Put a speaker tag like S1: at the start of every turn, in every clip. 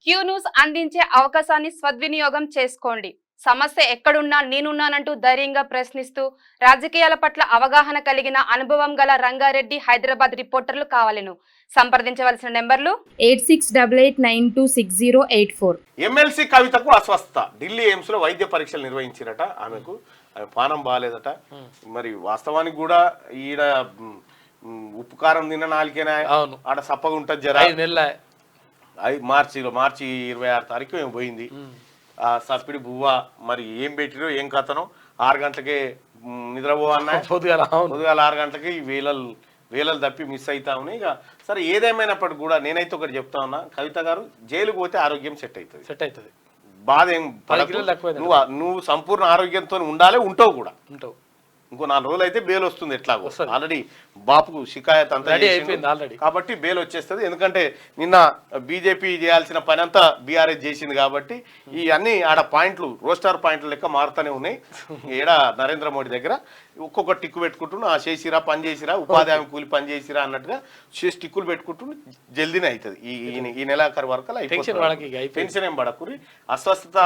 S1: Q news అందించే అవకాశాన్ని సద్వినియోగం చేసుకోండి. సమస్య ఎక్కడున్నా నేనున్నానంటూ ధైర్యంగా ప్రశ్నిస్తూ రాజకీయాల పట్ల అవగాహన కలిగిన అనుభవం గల రంగారెడ్డి హైదరాబాద్ రిపోర్టర్లు కావాలను. సంప్రదించవలసిన నెంబర్లు
S2: 8688926084.
S3: ఎమ్మెల్సీ కవితకు అస్వస్థత. ఢిల్లీ ఎయిమ్స్ లో వైద్య పరీక్షలు నిర్వహించారట. ఆమెకు పానం బాగాలేదట. మరి వాస్తవానికి కూడా ఈడ ఉప్పు కారం తిన్న నాలుకేనా ఆడ సప్పగా ఉంటుంది జర. మార్చి 26 తారీఖు ఏమి పోయింది. సప్పిడి బువ్వ మరి ఏం పెట్టిరో ఏం కథనో 6 గంటలకే నిద్రపోవన్నా పొద్దుగాల 6 గంటలకి వేలలు తప్పి మిస్ అవుతా ఉన్నాయి. ఇక సరే ఏదేమైనప్పటికి కూడా నేనైతే ఒకటి చెప్తా ఉన్నా, కవిత గారు జైలుకు పోతే ఆరోగ్యం సెట్ అవుతుంది. బాధ ఏం నువ్వు సంపూర్ణ ఆరోగ్యంతో ఉండాలి, ఉంటావు కూడా. ఇంకో 4 రోజులు అయితే బెయిల్ వస్తుంది. ఎట్లాగో ఆల్రెడీ బాపుకు షికాయత్ అంతా అయిపోయింది కాబట్టి బెయిల్ వచ్చేస్తుంది. ఎందుకంటే నిన్న బీజేపీ చేయాల్సిన పని అంతా బీఆర్ఎస్ చేసింది కాబట్టి ఈ అన్ని ఆడ పాయింట్లు రోస్టార్ పాయింట్లు లెక్క మారుతూనే ఉన్నాయి. ఏడా నరేంద్ర మోడీ దగ్గర ఒక్కొక్క టిక్కు పెట్టుకుంటున్నా, చేసిరా పని చేసిరా, ఉపాధి హామీ కూలి పని చేసిరా అన్నట్టుగా టిక్కులు పెట్టుకుంటున్నా జల్దీనే అవుతుంది. ఈ నెలాఖరు వరకు పెన్షన్ ఏం పడకూరి. అస్వస్థత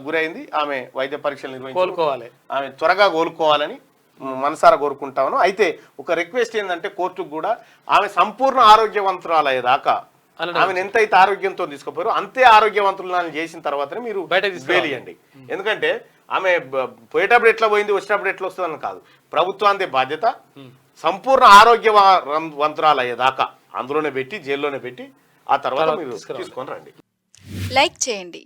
S3: గురైంది ఆమె. వైద్య పరీక్షలు నిర్వహించుకోవాలి, ఆమె త్వరగా కోలుకోవాలని మనసారా కోరుకుంటాను. అయితే ఒక రిక్వెస్ట్ ఏంటంటే కోర్టుకు కూడా ఆమె సంపూర్ణ ఆరోగ్యవంతురాలయ్యేదాకా ఆమెను ఎంతైతే ఆరోగ్యంతో తీసుకుపోయారో అంతే ఆరోగ్యవంతులను చేసిన తర్వాతనే మీరు బయటకు. ఎందుకంటే ఆమె పోయేటప్పుడు ఎట్లా పోయింది, వచ్చేటప్పుడు ఎట్లా వస్తుందని కాదు. ప్రభుత్వానికి బాధ్యత సంపూర్ణ ఆరోగ్యవంతురాలయ్యేదాకా అందులోనే పెట్టి జైల్లోనే పెట్టి ఆ తర్వాత మీరు తీసుకొని రండి.
S1: లైక్ చేయండి,